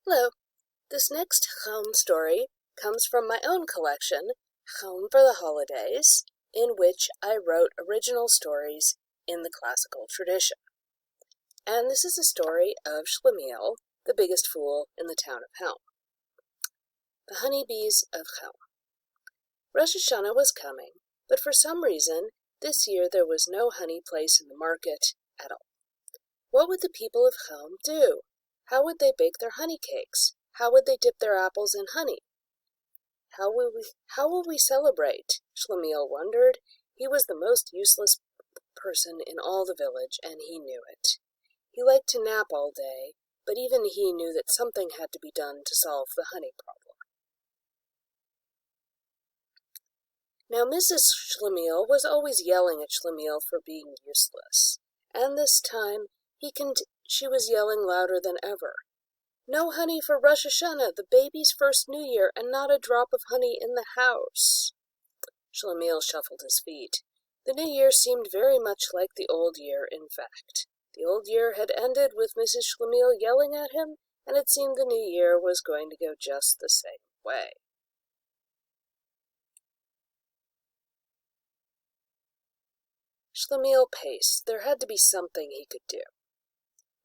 Hello. This next Chelm story comes from my own collection, Chelm for the Holidays, in which I wrote original stories in the classical tradition. And this is a story of Schlemiel, the biggest fool in the town of Chelm. The Honeybees of Chelm. Rosh Hashana was coming, but for some reason, this year there was no honey place in the market at all. What would the people of Chelm do? How would they bake their honey cakes? How would they dip their apples in honey? How will we celebrate? Schlemiel wondered. He was the most useless person in all the village, and he knew it. He liked to nap all day, but even he knew that something had to be done to solve the honey problem. Now Mrs. Schlemiel was always yelling at Schlemiel for being useless, and this time she was yelling louder than ever. No honey for Rosh Hashana, the baby's first New Year, and not a drop of honey in the house. Schlemiel shuffled his feet. The New Year seemed very much like the old year, in fact. The old year had ended with Mrs. Schlemiel yelling at him, and it seemed the New Year was going to go just the same way. Schlemiel paced. There had to be something he could do.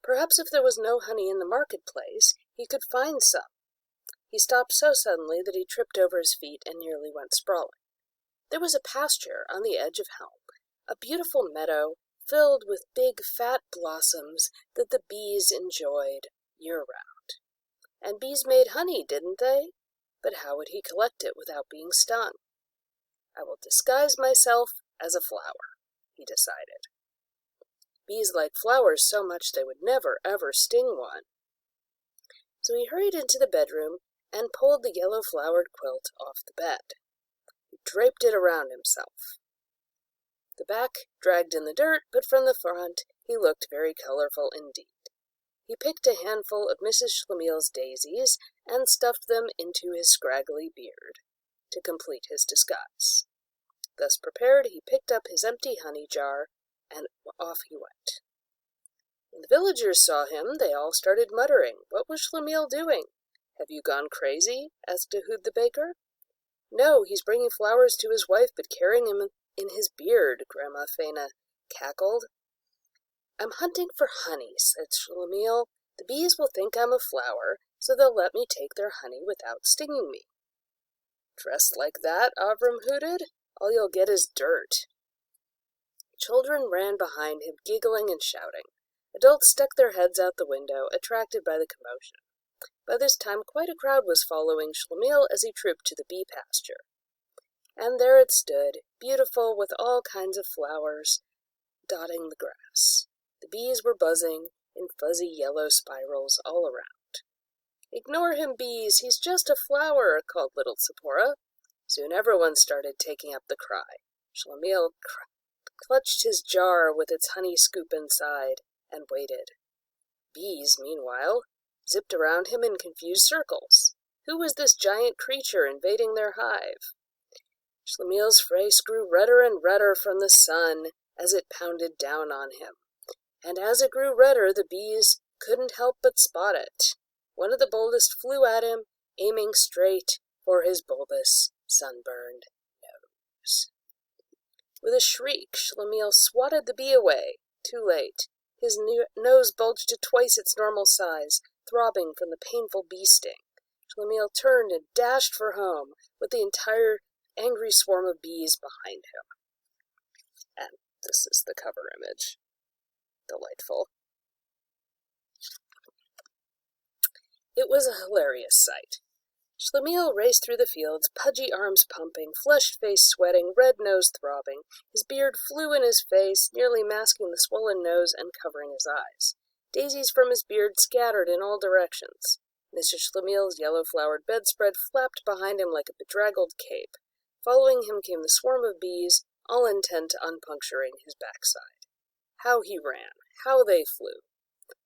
Perhaps if there was no honey in the marketplace, he could find some. He stopped so suddenly that he tripped over his feet and nearly went sprawling. There was a pasture on the edge of Chelm, a beautiful meadow filled with big, fat blossoms that the bees enjoyed year-round. And bees made honey, didn't they? But how would he collect it without being stung? I will disguise myself as a flower, he decided. Bees like flowers so much they would never, ever sting one. So he hurried into the bedroom and pulled the yellow-flowered quilt off the bed. He draped it around himself. The back dragged in the dirt, but from the front he looked very colorful indeed. He picked a handful of Mrs. Schlemiel's daisies and stuffed them into his scraggly beard to complete his disguise. Thus prepared, he picked up his empty honey jar, and off he went. When the villagers saw him, they all started muttering. What was Schlemiel doing? Have you gone crazy? Asked Ehud the baker. No, he's bringing flowers to his wife, but carrying them in his beard, Grandma Fena cackled. I'm hunting for honey, said Schlemiel. The bees will think I'm a flower, so they'll let me take their honey without stinging me. Dressed like that? Avram hooted. All you'll get is dirt. Children ran behind him, giggling and shouting. Adults stuck their heads out the window, attracted by the commotion. By this time, quite a crowd was following Schlemiel as he trooped to the bee pasture. And there it stood, beautiful with all kinds of flowers dotting the grass. The bees were buzzing in fuzzy yellow spirals all around. Ignore him, bees, he's just a flower, called little Zipporah. Soon everyone started taking up the cry. Schlemiel clutched his jar with its honey scoop inside and waited. Bees, meanwhile, zipped around him in confused circles. Who was this giant creature invading their hive? Schlemiel's face grew redder and redder from the sun as it pounded down on him. And as it grew redder, the bees couldn't help but spot it. One of the boldest flew at him, aiming straight for his bulbous, sunburned nose. With a shriek, Schlemiel swatted the bee away. Too late. His nose bulged to twice its normal size, throbbing from the painful bee sting. Schlemiel turned and dashed for home, with the entire angry swarm of bees behind him. And this is the cover image. Delightful. It was a hilarious sight. Schlemiel raced through the fields, pudgy arms pumping, flushed face sweating, red nose throbbing. His beard flew in his face, nearly masking the swollen nose and covering his eyes. Daisies from his beard scattered in all directions. Mrs. Schlemiel's yellow-flowered bedspread flapped behind him like a bedraggled cape. Following him came the swarm of bees, all intent on puncturing his backside. How he ran! How they flew!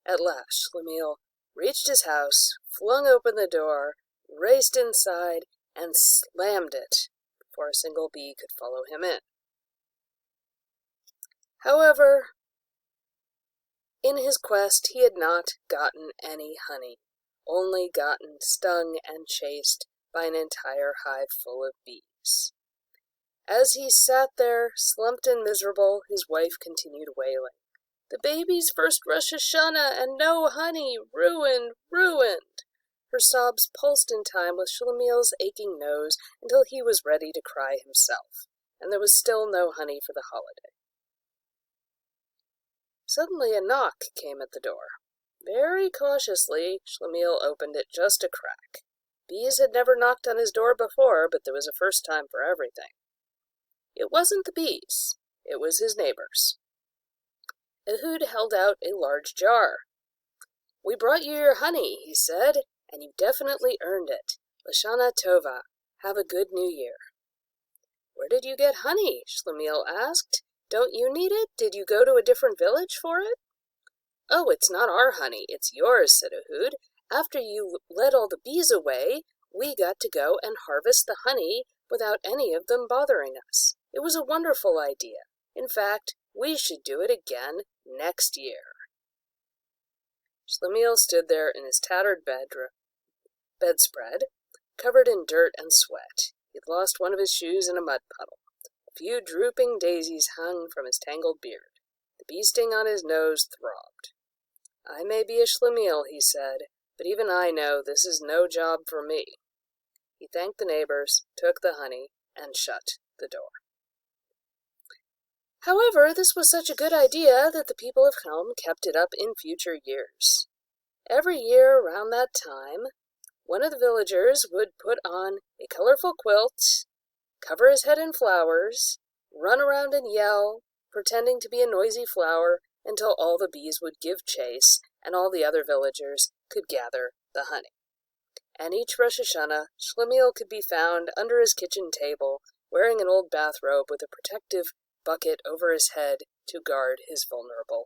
At last, Schlemiel reached his house, flung open the door, raced inside, and slammed it before a single bee could follow him in. However, in his quest he had not gotten any honey. only gotten stung and chased by an entire hive full of bees. As he sat there, slumped and miserable, his wife continued wailing. "The baby's first Rosh Hashana and no honey! Ruined! Ruined!" Her sobs pulsed in time with Shlemiel's aching nose until he was ready to cry himself, and there was still no honey for the holiday. Suddenly a knock came at the door. Very cautiously, Shlemiel opened it just a crack. Bees had never knocked on his door before, but there was a first time for everything. It wasn't the bees. It was his neighbors. Ehud held out a large jar. "We brought you your honey," he said, "and you definitely earned it. Lashana Tova. Have a good New Year." "Where did you get honey?" Shlemiel asked. "Don't you need it? Did you go to a different village for it?" "Oh, it's not our honey, it's yours," said Ehud. "After you led all the bees away, we got to go and harvest the honey without any of them bothering us. It was a wonderful idea. In fact, we should do it again next year." Shlemiel stood there in his tattered bedspread, covered in dirt and sweat. He'd lost one of his shoes in a mud puddle. A few drooping daisies hung from his tangled beard. The bee sting on his nose throbbed. "I may be a Shlemiel," he said, "but even I know this is no job for me." He thanked the neighbors, took the honey, and shut the door. However, this was such a good idea that the people of Chelm kept it up in future years. Every year around that time, one of the villagers would put on a colorful quilt, cover his head in flowers, run around and yell, pretending to be a noisy flower until all the bees would give chase and all the other villagers could gather the honey. And each Rosh Hashana, Shlemiel could be found under his kitchen table, wearing an old bathrobe with a protective bucket over his head to guard his vulnerable